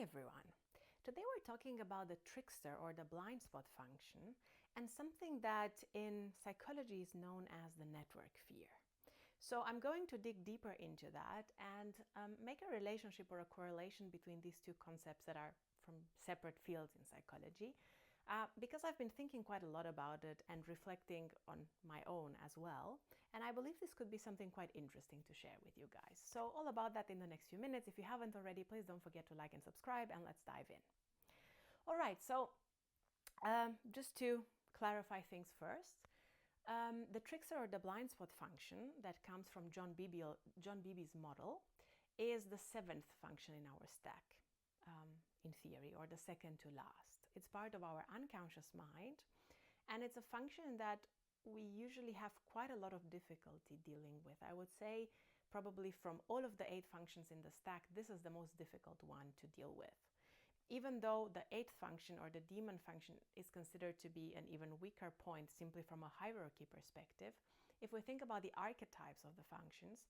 everyone. Today we're talking about the trickster or the blind spot function and something that in psychology is known as the network fear. So I'm going to dig deeper into that and make a relationship or a correlation between these two concepts that are from separate fields in psychology. Because I've been thinking quite a lot about it and reflecting on my own as well. And I believe this could be something quite interesting to share with you guys. So all about that in the next few minutes. If you haven't already, please don't forget to like and subscribe, and let's dive in. All right, so just to clarify things first, the trickster or the blind spot function that comes from John Beebe's model is the seventh function in our stack. In theory, or the second to last. It's part of our unconscious mind, and it's a function that we usually have quite a lot of difficulty dealing with. I would say probably from all of the 8 functions in the stack, this is the most difficult one to deal with. Even though the 8th function or the demon function is considered to be an even weaker point simply from a hierarchy perspective, if we think about the archetypes of the functions,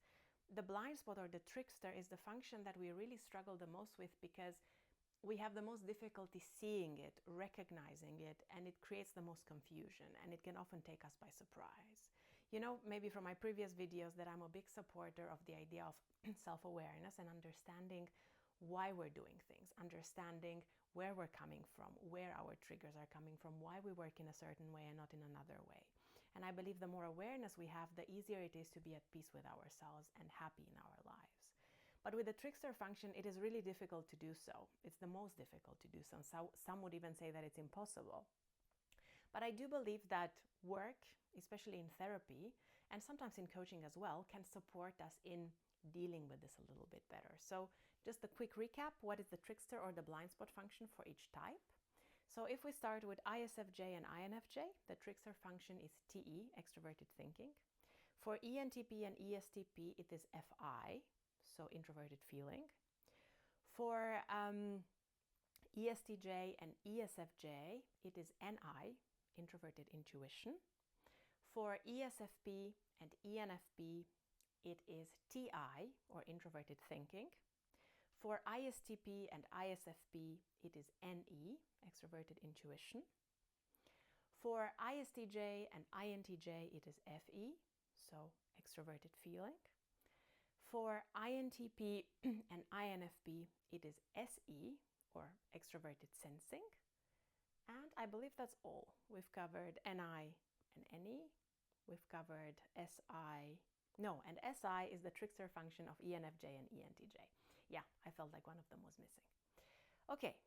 the blind spot or the trickster is the function that we really struggle the most with because we have the most difficulty seeing it, recognizing it, and it creates the most confusion, and it can often take us by surprise. You know, maybe from my previous videos that I'm a big supporter of the idea of self-awareness and understanding why we're doing things, understanding where we're coming from, where our triggers are coming from, why we work in a certain way and not in another way. And I believe the more awareness we have, the easier it is to be at peace with ourselves and happy in our lives. But with the trickster function, it is really difficult to do so. It's the most difficult to do so. Some would even say that it's impossible. But I do believe that work, especially in therapy, and sometimes in coaching as well, can support us in dealing with this a little bit better. So just a quick recap, what is the trickster or the blind spot function for each type? So if we start with ISFJ and INFJ, the trickster function is TE, extroverted thinking. For ENTP and ESTP, it is FI, so introverted feeling. For ESTJ and ESFJ, it is NI, introverted intuition. For ESFP and ENFP, it is TI, or introverted thinking. For ISTP and ISFP, it is NE, extroverted intuition. For ISTJ and INTJ, it is FE, so extroverted feeling. For INTP and INFP, it is SE, or extroverted sensing. And I believe that's all. We've covered NI and NE. We've covered SI. No, and SI is the trickster function of ENFJ and ENTJ. Yeah, I felt like one of them was missing. Okay,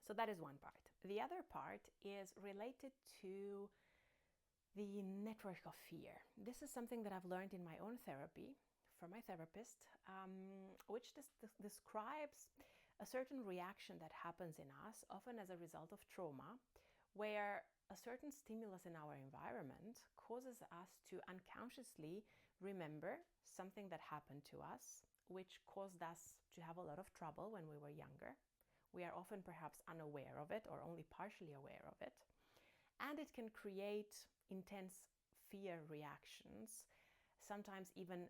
so that is one part. The other part is related to the network of fear. This is something that I've learned in my own therapy from my therapist, which describes a certain reaction that happens in us, often as a result of trauma, where a certain stimulus in our environment causes us to unconsciously remember something that happened to us, which caused us to have a lot of trouble when we were younger. We are often perhaps unaware of it or only partially aware of it. And it can create intense fear reactions, sometimes even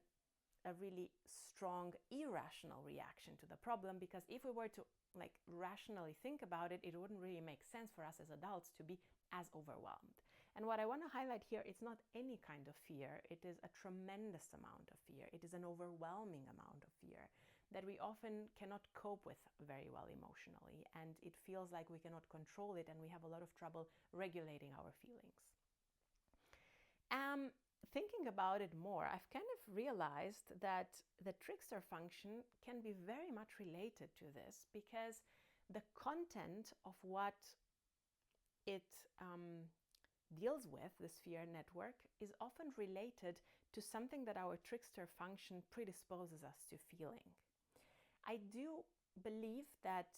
a really strong irrational reaction to the problem, because if we were to rationally think about it, it wouldn't really make sense for us as adults to be as overwhelmed. And what I want to highlight here, it's not any kind of fear, it is a tremendous amount of fear. It is an overwhelming amount of fear that we often cannot cope with very well emotionally, and it feels like we cannot control it, and we have a lot of trouble regulating our feelings. Thinking about it more, I've kind of realized that the trickster function can be very much related to this, because the content of what it deals with, this fear network, is often related to something that our trickster function predisposes us to feeling. I do believe that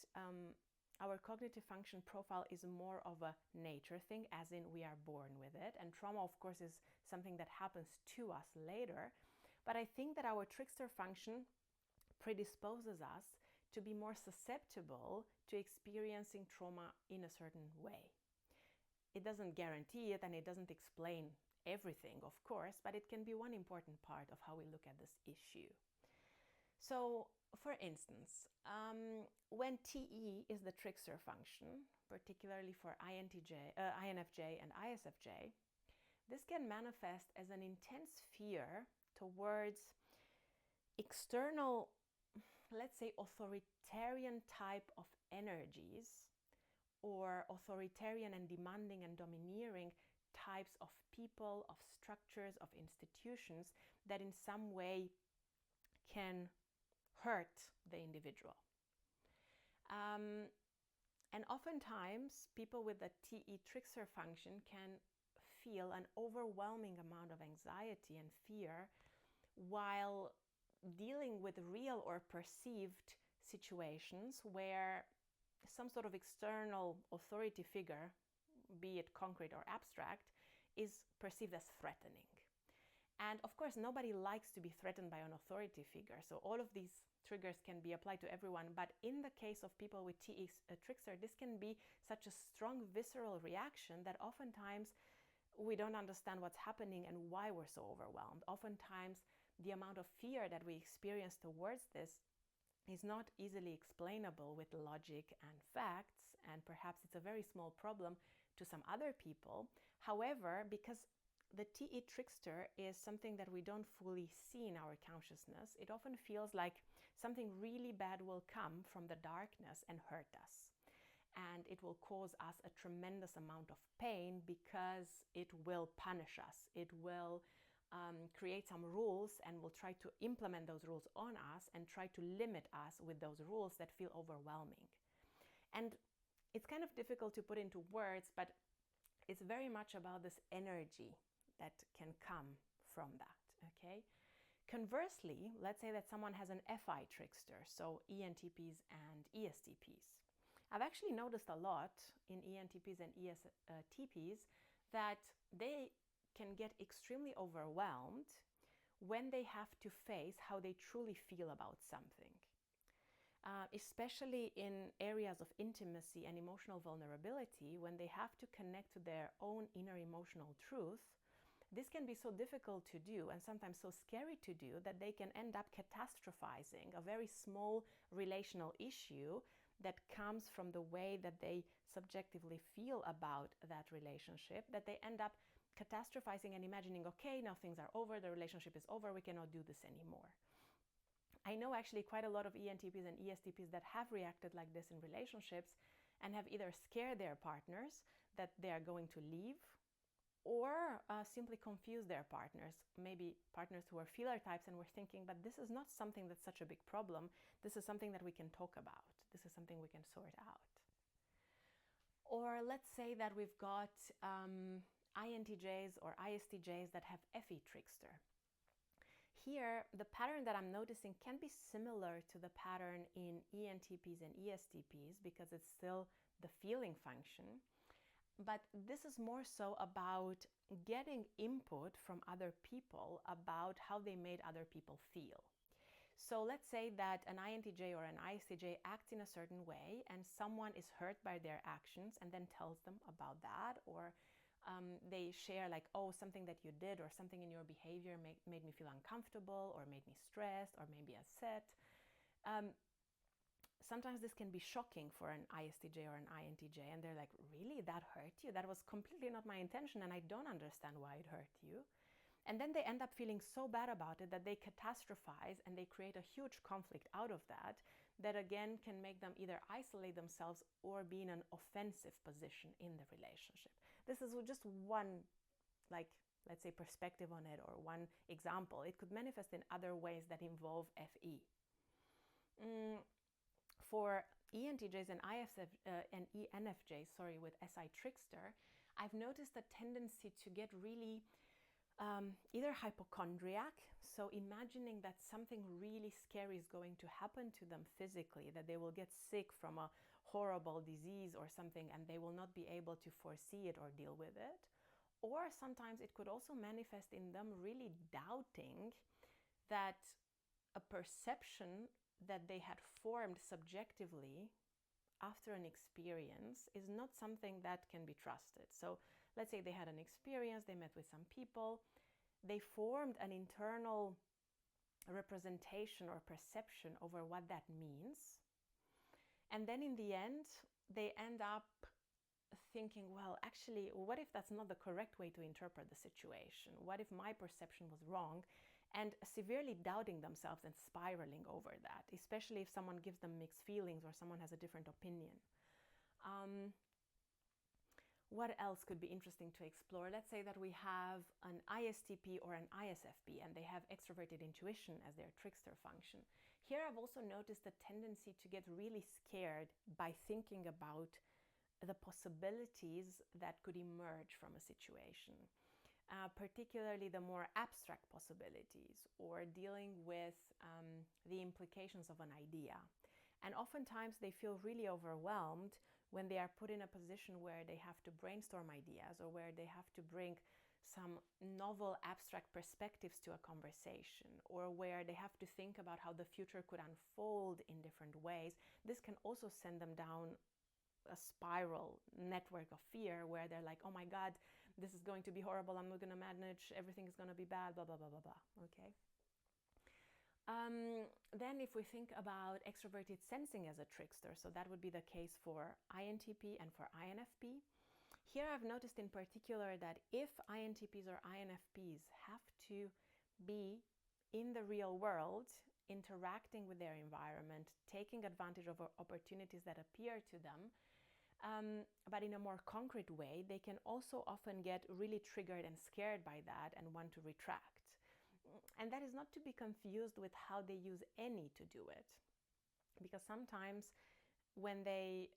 our cognitive function profile is more of a nature thing, as in we are born with it. And trauma, of course, is something that happens to us later. But I think that our trickster function predisposes us to be more susceptible to experiencing trauma in a certain way. It doesn't guarantee it, and it doesn't explain everything, of course, but it can be one important part of how we look at this issue. So, for instance, when TE is the trickster function, particularly for INFJ and ISFJ, this can manifest as an intense fear towards external, let's say, authoritarian type of energies, or authoritarian and demanding and domineering types of people, of structures, of institutions that in some way can hurt the individual. And oftentimes, people with the TE trickster function can feel an overwhelming amount of anxiety and fear while dealing with real or perceived situations where some sort of external authority figure, be it concrete or abstract, is perceived as threatening. And of course, nobody likes to be threatened by an authority figure. So all of these triggers can be applied to everyone. But in the case of people with TE trickster, this can be such a strong visceral reaction that oftentimes we don't understand what's happening and why we're so overwhelmed. Oftentimes, the amount of fear that we experience towards this is not easily explainable with logic and facts, and perhaps it's a very small problem to some other people. However, because the TE trickster is something that we don't fully see in our consciousness, it often feels like something really bad will come from the darkness and hurt us. And it will cause us a tremendous amount of pain because it will punish us. It will create some rules and will try to implement those rules on us and try to limit us with those rules that feel overwhelming. And it's kind of difficult to put into words, but it's very much about this energy that can come from that, okay? Conversely, let's say that someone has an FI trickster, so ENTPs and ESTPs. I've actually noticed a lot in ENTPs and ESTPs that they can get extremely overwhelmed when they have to face how they truly feel about something. Especially in areas of intimacy and emotional vulnerability, when they have to connect to their own inner emotional truth, this can be so difficult to do and sometimes so scary to do that they can end up catastrophizing a very small relational issue that comes from the way that they subjectively feel about that relationship, that they end up catastrophizing and imagining, okay, now things are over, the relationship is over, we cannot do this anymore. I know actually quite a lot of ENTPs and ESTPs that have reacted like this in relationships and have either scared their partners that they are going to leave, or simply confuse their partners, maybe partners who are feeler types and were thinking, but this is not something that's such a big problem, this is something that we can talk about, this is something we can sort out. Or let's say that we've got INTJs or ISTJs that have FE trickster. Here, the pattern that I'm noticing can be similar to the pattern in ENTPs and ESTPs because it's still the feeling function. But this is more so about getting input from other people about how they made other people feel. So let's say that an INTJ or an ISTJ acts in a certain way and someone is hurt by their actions and then tells them about that, or they share like, oh, something that you did or something in your behavior made me feel uncomfortable or made me stressed or made me upset. Sometimes this can be shocking for an ISTJ or an INTJ, and they're like, really, that hurt you? That was completely not my intention and I don't understand why it hurt you. And then they end up feeling so bad about it that they catastrophize and they create a huge conflict out of that, that again can make them either isolate themselves or be in an offensive position in the relationship. This is just one, like, let's say, perspective on it, or one example. It could manifest in other ways that involve FE. For ENTJs and ENFJs, with SI Trickster, I've noticed a tendency to get really either hypochondriac, so imagining that something really scary is going to happen to them physically, that they will get sick from a horrible disease or something and they will not be able to foresee it or deal with it. Or sometimes it could also manifest in them really doubting that a perception that they had formed subjectively after an experience is not something that can be trusted. So let's say they had an experience, they met with some people, they formed an internal representation or perception over what that means. And then in the end, they end up thinking, well, actually, what if that's not the correct way to interpret the situation? What if my perception was wrong? And severely doubting themselves and spiraling over that, especially if someone gives them mixed feelings or someone has a different opinion. What else could be interesting to explore? Let's say that we have an ISTP or an ISFP and they have extroverted intuition as their trickster function. Here I've also noticed a tendency to get really scared by thinking about the possibilities that could emerge from a situation, particularly the more abstract possibilities, or dealing with the implications of an idea. And oftentimes they feel really overwhelmed when they are put in a position where they have to brainstorm ideas or where they have to bring some novel abstract perspectives to a conversation, or where they have to think about how the future could unfold in different ways. This can also send them down a spiral network of fear where they're like, oh my God, this is going to be horrible, I'm not going to manage, everything is going to be bad, blah, blah, blah, blah, blah. Okay. Then if we think about extroverted sensing as a trickster, so that would be the case for INTP and for INFP. Here I've noticed in particular that if INTPs or INFPs have to be in the real world, interacting with their environment, taking advantage of opportunities that appear to them, but in a more concrete way, they can also often get really triggered and scared by that and want to retract. And that is not to be confused with how they use any to do it. Because sometimes when they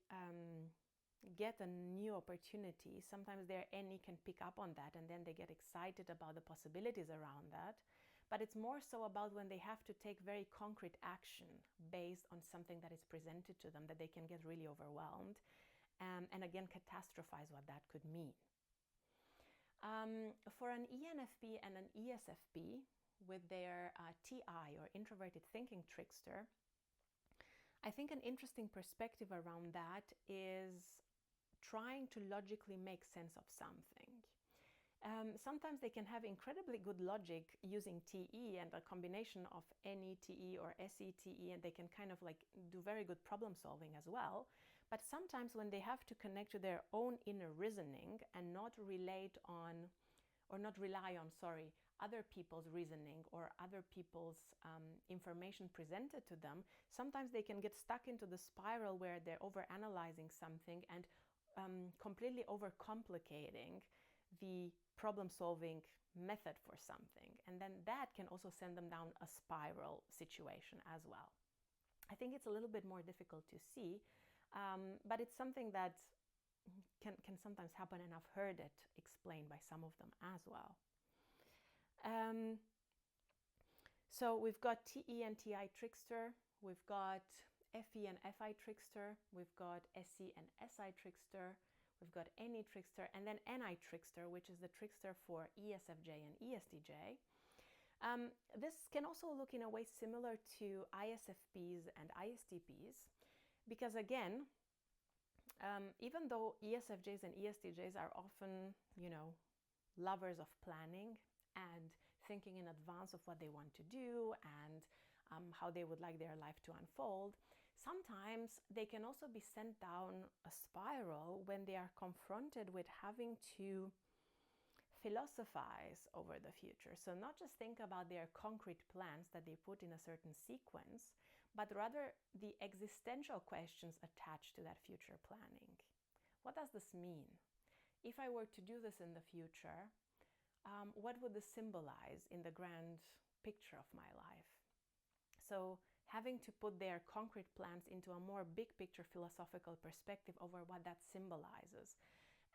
get a new opportunity, sometimes their any can pick up on that and then they get excited about the possibilities around that. But it's more so about when they have to take very concrete action based on something that is presented to them, that they can get really overwhelmed and again catastrophize what that could mean. For an ENFP and an ESFP, with their TI or introverted thinking trickster, I think an interesting perspective around that is trying to logically make sense of something. Sometimes they can have incredibly good logic using TE and a combination of NETE or SETE, and they can kind of like do very good problem solving as well. But sometimes when they have to connect to their own inner reasoning and not rely on other people's reasoning or other people's information presented to them, sometimes they can get stuck into the spiral where they're overanalyzing something and completely overcomplicating the problem-solving method for something. And then that can also send them down a spiral situation as well. I think it's a little bit more difficult to see, but it's something that can sometimes happen, and I've heard it explained by some of them as well. So we've got TE and TI trickster, we've got FE and FI trickster, we've got SE and SI trickster, we've got NE trickster, and then NI trickster, which is the trickster for ESFJ and ESTJ. This can also look in a way similar to ISFPs and ISTPs, because again, even though ESFJs and ESTJs are often, lovers of planning and thinking in advance of what they want to do and how they would like their life to unfold, sometimes they can also be sent down a spiral when they are confronted with having to philosophize over the future. So not just think about their concrete plans that they put in a certain sequence, but rather the existential questions attached to that future planning. What does this mean? If I were to do this in the future, what would this symbolize in the grand picture of my life? So having to put their concrete plans into a more big picture philosophical perspective over what that symbolizes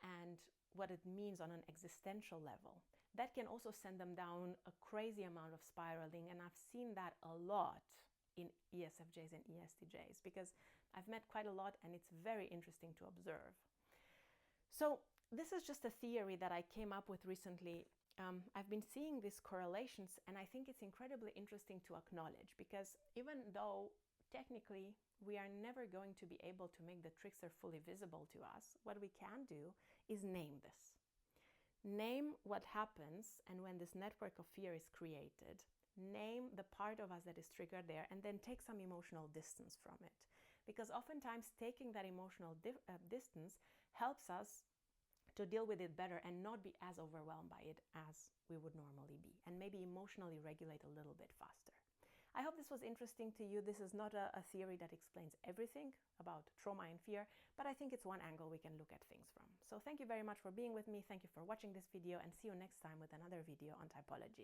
and what it means on an existential level. That can also send them down a crazy amount of spiraling, and I've seen that a lot in ESFJs and ESTJs because I've met quite a lot and it's very interesting to observe. So this is just a theory that I came up with recently. I've been seeing these correlations and I think it's incredibly interesting to acknowledge, because even though technically we are never going to be able to make the trickster fully visible to us, what we can do is name this. Name what happens and when this network of fear is created. name the part of us that is triggered there, and then take some emotional distance from it. Because oftentimes taking that emotional distance helps us to deal with it better and not be as overwhelmed by it as we would normally be, and maybe emotionally regulate a little bit faster. I hope this was interesting to you. This is not a theory that explains everything about trauma and fear, but I think it's one angle we can look at things from. So thank you very much for being with me. Thank you for watching this video, and see you next time with another video on typology.